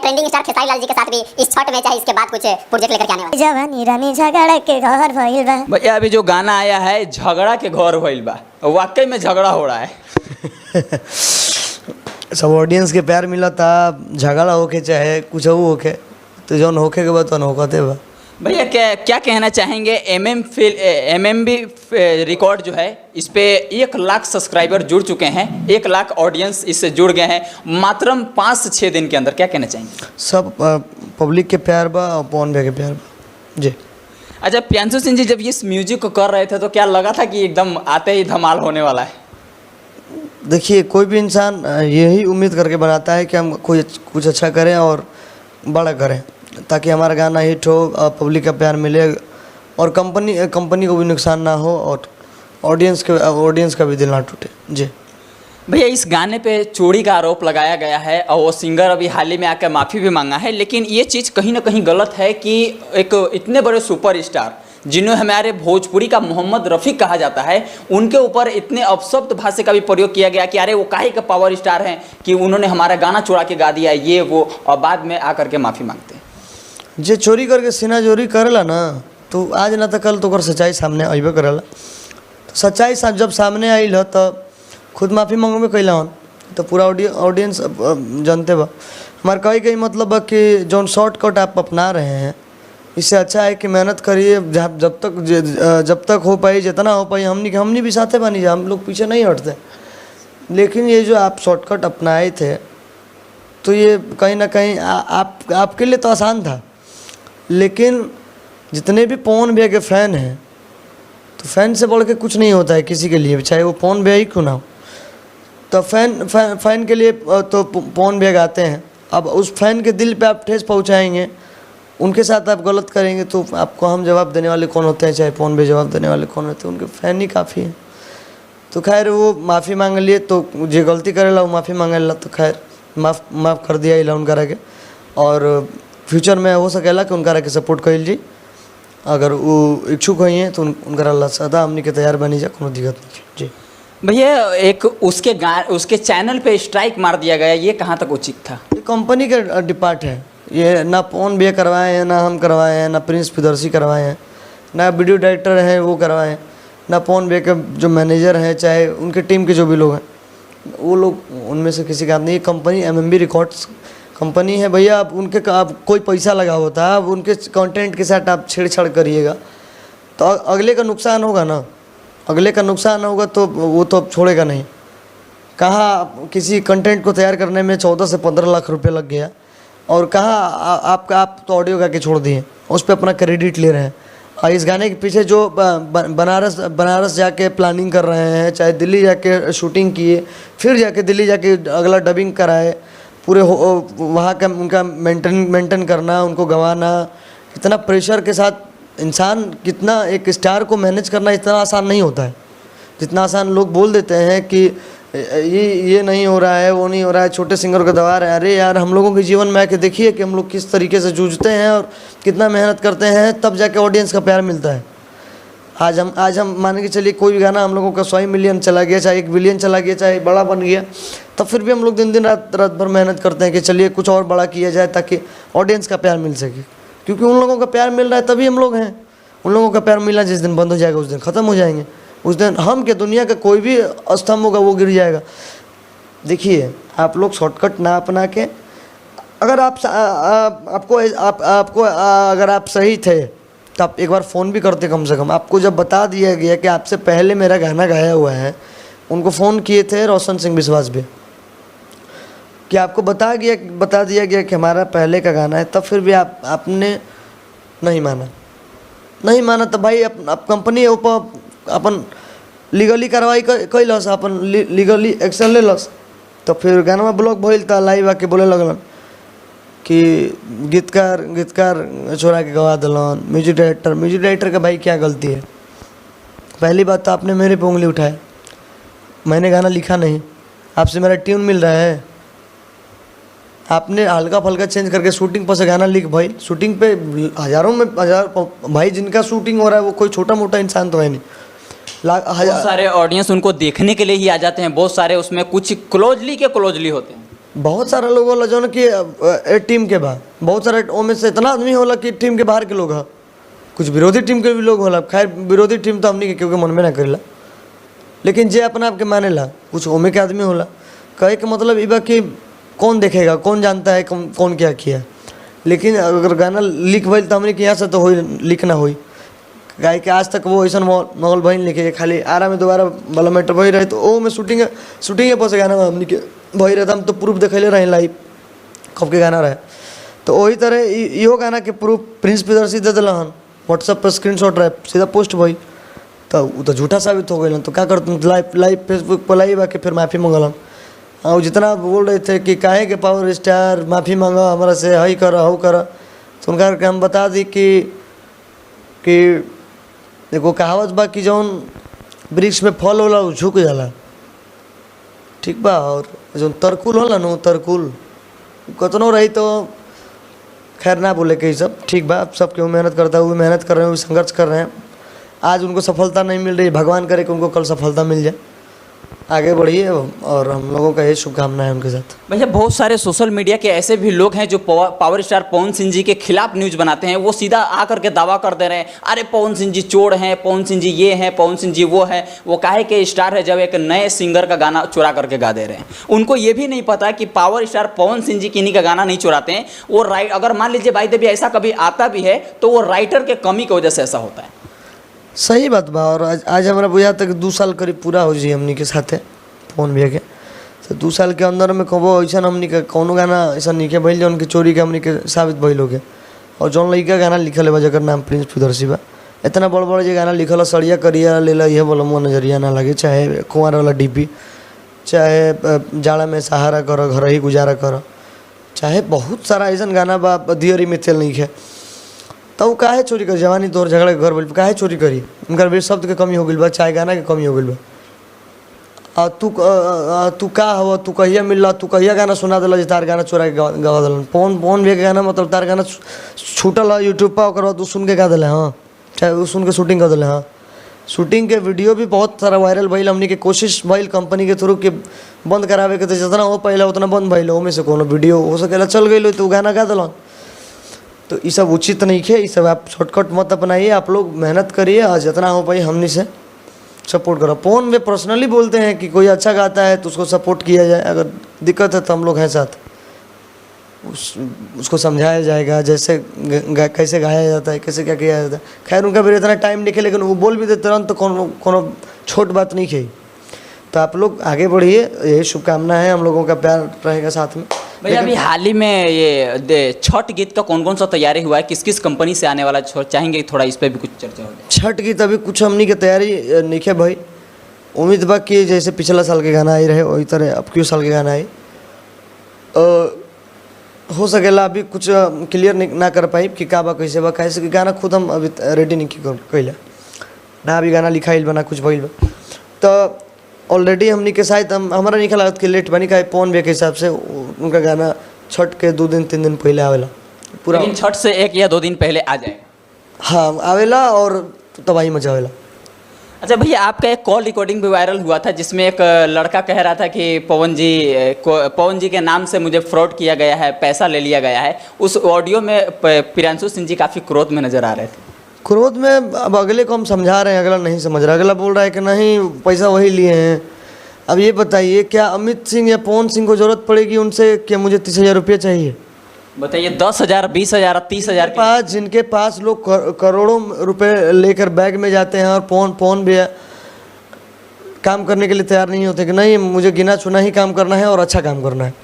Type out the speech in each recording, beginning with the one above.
Trending star Khesari Lal ji के साथ भी इस छठ में चाहे इसके बाद कुछ प्रोजेक्ट लेकर के आने वाले जवानी रानी झगड़ा के घर भइल बा। भैया अभी जो गाना आया है झगड़ा के घर भइल बा, वाकई में झगड़ा हो रहा है। सब ऑडियंस के प्यार मिला था, झगड़ा होके चाहे कुछ होके तो जौन होके के बाद तो होते बा। भैया क्या कहना चाहेंगे? MMB रिकॉर्ड जो है इस पे 1 लाख सब्सक्राइबर जुड़ चुके हैं, 1 लाख ऑडियंस इससे जुड़ गए हैं मात्र 5 से 6 दिन के अंदर। क्या कहना चाहेंगे? सब पब्लिक के प्यार बा और पवन भैया के प्यार बा जी। अच्छा, प्रियांशु सिंह जी जब इस म्यूजिक को कर रहे थे तो क्या लगा था कि एकदम आते ही धमाल होने वाला है? देखिए, कोई भी इंसान यही उम्मीद करके बनाता है कि हम कुछ अच्छा करें और बड़ा करें ताकि हमारा गाना हिट हो, पब्लिक का प्यार मिले और कंपनी को भी नुकसान ना हो और ऑडियंस का भी दिल ना टूटे जी। भैया इस गाने पे चोरी का आरोप लगाया गया है और वो सिंगर अभी हाल ही में आकर माफ़ी भी मांगा है, लेकिन ये चीज़ कहीं ना कहीं गलत है कि एक इतने बड़े सुपरस्टार जिन्हें हमारे भोजपुरी का मोहम्मद रफ़ी कहा जाता है, उनके ऊपर इतने अपशब्द भाषा का भी प्रयोग किया गया कि अरे वो काहे का पावर स्टार हैं कि उन्होंने हमारा गाना चुरा के गा दिया ये वो, और बाद में आकर के माफ़ी मांगते हैं। जे चोरी करके सीना चोरी करेला ना तो आज ना तो कल तो कर सच्चाई सामने अबे करेला। तो सच्चाई जब सामने आइल हो तो खुद माफ़ी मांगबे कैला हन तो पूरा ऑडियंस जानते बा। हमारे कई मतलब है कि जौन शॉर्टकट आप अपना रहे हैं इससे अच्छा है कि मेहनत करिए, जब तक हो पाई, जितना हो पाई। हमनी भी साथे बनी जा, हम लोग पीछे नहीं हटते। लेकिन ये जो आप शॉर्टकट अपनाए थे तो ये कहीं ना कहीं आपके लिए तो आसान था, लेकिन जितने भी पवन भैया के फ़ैन हैं तो फ़ैन से बढ़ के कुछ नहीं होता है किसी के लिए, चाहे वो पवन भैया ही क्यों ना हो। तो फ़ैन के लिए तो पवन भैया गाते हैं। अब उस फ़ैन के दिल पे आप ठेस पहुंचाएंगे, उनके साथ आप गलत करेंगे तो आपको हम जवाब देने वाले कौन होते हैं, चाहे पवन भैया जवाब देने वाले कौन होते हैं, उनके फ़ैन ही काफ़ी हैं। तो खैर वो माफ़ी मांग लिए तो जो गलती करेला वो माफ़ी मांगेला तो खैर माफ़ कर दिया इला उनका के। और फ्यूचर में हो सकेला कि उनका के सपोर्ट कर जी, अगर वो इच्छुक हुई हैं तो उनका सदा हमने के तैयार बनी जा, कोनो दिक्कत नहीं जी। भैया एक उसके चैनल पे स्ट्राइक मार दिया गया, ये कहाँ तक उचित था? ये कंपनी का डिपार्ट है, ये ना पवन भैया करवाए हैं, ना हम करवाए हैं, ना प्रिंस प्रियदर्शी करवाए हैं, ना वीडियो डायरेक्टर हैं वो करवाए हैं, ना पवन भैया के जो मैनेजर हैं, चाहे उनके टीम के जो भी लोग हैं वो लोग, उनमें से किसी का नहीं। ये कंपनी MMB रिकॉर्ड्स कंपनी है भैया। आप उनके आप कोई पैसा लगा होता है, आप उनके कंटेंट के साथ आप छेड़छाड़ करिएगा तो अगले का नुकसान होगा ना, अगले का नुकसान होगा तो वो तो छोड़ेगा नहीं। कहाँ किसी कंटेंट को तैयार करने में 14 से 15 लाख रुपए लग गया और कहाँ आप तो ऑडियो गा के छोड़ दिए, उस पर अपना क्रेडिट ले रहे हैं। और इस गाने के पीछे जो बनारस जाके प्लानिंग कर रहे हैं, चाहे दिल्ली जाके शूटिंग किए, फिर जाके दिल्ली जाके अगला डबिंग कराए, पूरे वहाँ का उनका मेंटेन करना, उनको गंवाना, इतना प्रेशर के साथ इंसान, कितना एक स्टार को मैनेज करना इतना आसान नहीं होता है जितना आसान लोग बोल देते हैं कि ये नहीं हो रहा है, वो नहीं हो रहा है, छोटे सिंगर को दबा रहे हैं। अरे यार, हम लोगों के जीवन में आके देखिए कि हम लोग किस तरीके से जूझते हैं और कितना मेहनत करते हैं, तब जाके ऑडियंस का प्यार मिलता है। आज हम मान के चलिए कोई भी गाना हम लोगों का 100 मिलियन चला गया, चाहे 1 बिलियन चला गया, चाहे बड़ा बन गया, तब फिर भी हम लोग दिन रात भर मेहनत करते हैं कि चलिए कुछ और बड़ा किया जाए ताकि ऑडियंस का प्यार मिल सके। क्योंकि उन लोगों का प्यार मिल रहा है तभी हम लोग हैं। उन लोगों का प्यार मिलना जिस दिन बंद हो जाएगा उस दिन ख़त्म हो जाएंगे, उस दिन हम के दुनिया का कोई भी स्तंभ होगा वो गिर जाएगा। देखिए, आप लोग शॉर्टकट ना अपना के, अगर आपको अगर आप सही थे तो आप एक बार फ़ोन भी करते कम से कम। आपको जब बता दिया गया कि आपसे पहले मेरा गाना गाया हुआ है, उनको फ़ोन किए थे रोशन सिंह विश्वास भी, कि आपको बता दिया गया कि हमारा पहले का गाना है, तब फिर भी आपने नहीं माना तो भाई आप कंपनी ऊपर अपन लीगली कार्रवाई कैलस, अपन लीगली एक्शन ले लस। तो फिर गाना ब्लॉक भइल तो लाइव आके बोले लगलन कि गीतकार छोड़ा के गवा दिलन, म्यूजिक डायरेक्टर का भाई क्या गलती है? पहली बात तो आपने मेरे पे उंगली उठाया, मैंने गाना लिखा नहीं, आपसे मेरा ट्यून मिल रहा है, आपने हल्का फल्का चेंज करके शूटिंग पर से गाना लिख। भाई शूटिंग पे हजार भाई जिनका शूटिंग हो रहा है वो कोई छोटा मोटा इंसान तो है नहीं, बहुत सारे ऑडियंस उनको देखने के लिए ही आ जाते हैं, बहुत सारे उसमें कुछ क्लोजली होते हैं। बहुत सारा लोग होला जो कि टीम के बा, बहुत सारा ओमे से इतना आदमी होला कि टीम के बाहर के लोग है, कुछ विरोधी टीम के भी लोग होला। खैर विरोधी टीम तो हमनी के क्योंकि मन में ना करेला, लेकिन जे अपना आप के मानेला कुछ ओमे के आदमी होला। कहे के मतलब ई बा कि कौन देखेगा, कौन जानता है कौन क्या किया। लेकिन अगर गाना लीक भइल तो हमने के यहाँ से तो होई लीक ना होई, गाय के आज तक वो ऐसा माहौल भइल लिखे खाली आरा में दोबारा वाला मैटर भई रहे तो ओ में शूटिंग पर से गाना हमने के भई रहे, हम तो प्रूफ देखले रहे लाइव कब के गाना रहे। तो वही तरह इहो गाना के प्रूफ प्रिंस प्रियदर्शी दे दिला हन, व्हाट्सएप पर स्क्रीनशॉट रहे, सीधा पोस्ट भई तो वो तो झूठा साबित हो गई। तो क्या करते लाइव फेसबुक पर लाइव आके फिर माफ़ी मंगलन। और जितना बोल रहे थे कि काहे के पावर स्टार माफ़ी मांगा हमारा से, हई कर हऊ कर, तो उनका के हम बता दी कि देखो कहावत बा कि जौन वृक्ष में फल होला उ झुक जाला, ठीक बा। और जो तरकुल होला न तरकुल कतनो रही तो खैर ना बोले के सब ठीक बा। सब क्यों मेहनत करता है, वो मेहनत कर रहे हैं, वो संघर्ष कर रहे हैं। आज उनको सफलता नहीं मिल रही, भगवान करे कि उनको कल सफलता मिल जाए, आगे बढ़िए। और हम लोगों का ये शुभकामना है उनके साथ। भैया बहुत सारे सोशल मीडिया के ऐसे भी लोग हैं जो पावर स्टार पवन सिंह जी के खिलाफ न्यूज बनाते हैं। वो सीधा आकर के दावा कर दे रहे हैं, अरे पवन सिंह जी चोर हैं, पवन सिंह जी ये हैं, पवन सिंह जी वो हैं। वो काहे के स्टार है जब एक नए सिंगर का गाना चुरा करके गा दे रहे हैं। उनको ये भी नहीं पता कि पावर स्टार पवन सिंह जी किन्हीं का गाना नहीं चुराते हैं। वो अगर मान लीजिए भाई देवी ऐसा कभी आता भी है तो वो राइटर के कमी की वजह से ऐसा होता है। सही बात बा। और आज हमारा बुझा तक 2 साल करीब पूरा हो जी हमनी के साथ है फोन भैया के। तो 2 साल के अंदर में कबो ऐसा हमनी के कौनो गाना ऐसा नहीं के भइल जौन की चोरी के हमनी के साबित भइल हो गए। और जौन लड़का गाना लिखल है जकर नाम प्रिंस प्रियदर्शी बा, इतना बड़ बड़ जे गाना लिखल सड़िया करिया ले ला ये बोला मुँह नजरिया ना लगे, चाहे कुंवर वाला डीपी, चाहे जाड़ा में सहारा कर, घर ही गुजारा कर, चाहे बहुत सारा ऐसा गाना बा दियरी में तेल नहीं है। तो वो काहे चोरी करी, जवानी तोर झगड़ा के घर बोल काहे चोरी करी, उनका भी शब्द के कमी हो गई बा, चाहे गाना के कमी हो गई बा। तू का हवा, तू कहिया मिलला, तू कहिया गाना सुना दिला जे तार गाना चोरा के गवा दिलन। पवन भी गाना मतलब तार गाना छूटल है यूट्यूब पर, ओकर बाद तू सुन के गा दिले, हाँ चाहे वो सुन के शूटिंग कर दिले। हाँ शूटिंग के वीडियो भी बहुत सारा वायरल भइल, हमनी के कोशिश भइल कंपनी के थ्रू के बंद करावे के, तो जितना हो पहले उतना बंद भइल, ओमे से कोनो वीडियो हो सकेला चल गई तो गाना गा दिलन। तो ये सब उचित नहीं है, ये सब आप शॉर्टकट मत अपनाइए, आप लोग मेहनत करिए और जितना हो पाई हमनी से सपोर्ट करो। फोन में पर्सनली बोलते हैं कि कोई अच्छा गाता है तो उसको सपोर्ट किया जाए, अगर दिक्कत है तो हम लोग हैं साथ, उसको समझाया जाएगा जैसे कैसे गाया जाता है, कैसे क्या किया जाता है। खैर उनका भी इतना टाइम नहीं है, लेकिन वो बोल भी देते तुरंत, तो कोनो छोट बात नहीं है। तो आप लोग आगे बढ़िए, यही शुभकामना है, हम लोगों का प्यार रहेगा साथ में। भैया अभी हाल ही में ये छठ गीत का कौन कौन सा तैयारी हुआ है, किस किस कंपनी से आने वाला, चाहेंगे थोड़ा इस पर भी कुछ चर्चा हो जाए। छठ गीत अभी कुछ हमनी के तैयारी नहीं है भाई, उम्मीद बा कि जैसे पिछला साल के गाना आई रहे वही तरह अब क्यों साल के गाना आई हो सकेला। अभी कुछ क्लियर ना कर पाई कि का बा कैसे बा, कैसे कि गाना खुद हम अभी रेडी नहीं कैला ना, अभी गाना लिखाइल बा ना कुछ भइल बा। तो ऑलरेडी हमनी के शायद हमारा नहीं लागत कि लेट बनी का पवन भैया के हिसाब से उनका गाना छठ के 2 दिन 3 दिन पहले आवेला पूरा, लेकिन छठ से 1 या 2 दिन पहले आ जाएगा। हाँ आवेला और तबाही मचा आवेला। अच्छा भैया आपका एक कॉल रिकॉर्डिंग भी वायरल हुआ था जिसमें एक लड़का कह रहा था कि पवन जी के नाम से मुझे फ्रॉड किया गया है, पैसा ले लिया गया है। उस ऑडियो में प्रियांशु सिंह जी काफ़ी क्रोध में नजर आ रहे थे। क्रोध में अब अगले को हम समझा रहे हैं, अगला नहीं समझ रहा, अगला बोल रहा है कि नहीं पैसा वही लिए हैं। अब ये बताइए क्या अमित सिंह या पवन सिंह को ज़रूरत पड़ेगी उनसे कि मुझे 30,000 रुपये चाहिए? बताइए 10,000 20,000 30,000 के पास जिनके पास लोग करोड़ों रुपए लेकर बैग में जाते हैं और पवन भी काम करने के लिए तैयार नहीं होते कि नहीं मुझे गिना चुना ही काम करना है और अच्छा काम करना है।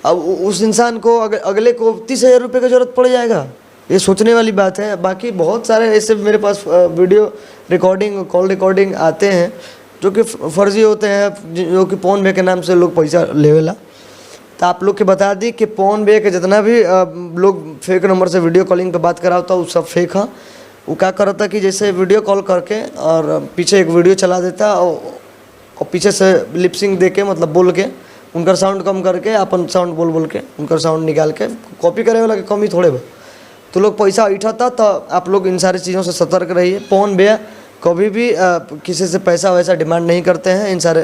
अब उस इंसान को अगले को 30,000 रुपये की ज़रूरत पड़ जाएगा, ये सोचने वाली बात है। बाकी बहुत सारे ऐसे मेरे पास वीडियो रिकॉर्डिंग कॉल रिकॉर्डिंग आते हैं जो कि फर्जी होते हैं, जो कि पवन भैया के नाम से लोग पैसा लेवेला। तो आप लोग के बता दी कि पवन भैया के जितना भी लोग फेक नंबर से वीडियो कॉलिंग पे बात करा होता वो सब फेक है। वो क्या करता कि जैसे वीडियो कॉल करके और पीछे एक वीडियो चला देता और पीछे से लिपसिंग दे के मतलब बोल के उनका साउंड कम करके अपन साउंड बोल के उनका साउंड निकाल के कॉपी करे वाला के कमी थोड़े बा, तो लोग पैसा उठाता। तो आप लोग इन सारी चीज़ों से सतर्क रहिए। पवन भैया कभी भी किसी से पैसा वैसा डिमांड नहीं करते हैं, इन सारे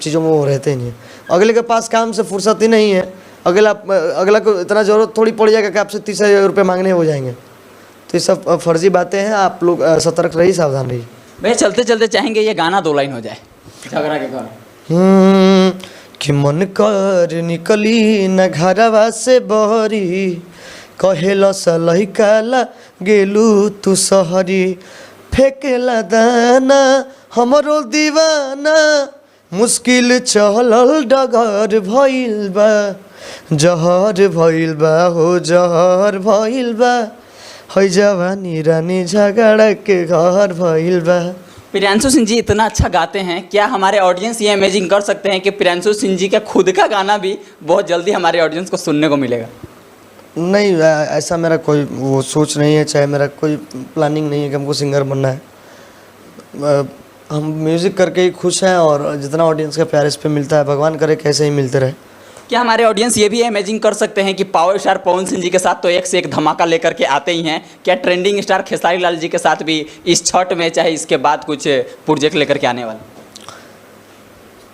चीज़ों में वो रहते ही नहीं है। अगले के पास काम से फुर्सत ही नहीं है, अगला को इतना ज़रूरत थोड़ी पड़ जाएगा कि आपसे 30,000 रुपये मांगने हो जाएंगे। तो ये सब फर्जी बातें हैं। आप लोग सतर्क रहिए, सावधान रहिए। भैया चलते चलते चाहेंगे ये गाना 2 लाइन हो जाए झगड़ा के घर। कि मन कर निकली न घरवा से बहरी, कहेला सलही काला गेलू तू सहरी, फेंकेला दाना हमरो दीवाना, मुश्किल चलल डगर भइल बा, जहर भइल बा हो जहर भइल बा, है जवानी रानी झगड़ा के घर भइल बा। प्रियांशु सिंह जी इतना अच्छा गाते हैं, क्या हमारे ऑडियंस ये इमेजिन कर सकते हैं कि प्रियांशु सिंह जी का खुद का गाना भी बहुत जल्दी हमारे ऑडियंस को सुनने को मिलेगा? नहीं, ऐसा मेरा कोई वो सोच नहीं है, चाहे मेरा कोई प्लानिंग नहीं है कि हमको सिंगर बनना है। हम म्यूज़िक करके ही खुश हैं और जितना ऑडियंस का प्यार इस पे मिलता है, भगवान करे कैसे ही मिलते रहे। क्या हमारे ऑडियंस ये भी इमेजिन कर सकते हैं कि पावर स्टार पवन सिंह जी के साथ तो एक से एक धमाका लेकर के आते ही हैं, क्या ट्रेंडिंग स्टार खेसारी लाल जी के साथ भी इस छठ में चाहे इसके बाद कुछ प्रोजेक्ट लेकर के आने वाले?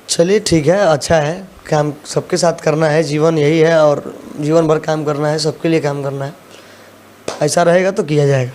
चलिए ठीक है, अच्छा है। काम सबके साथ करना है, जीवन यही है और जीवन भर काम करना है, सबके लिए काम करना है। ऐसा रहेगा तो किया जाएगा।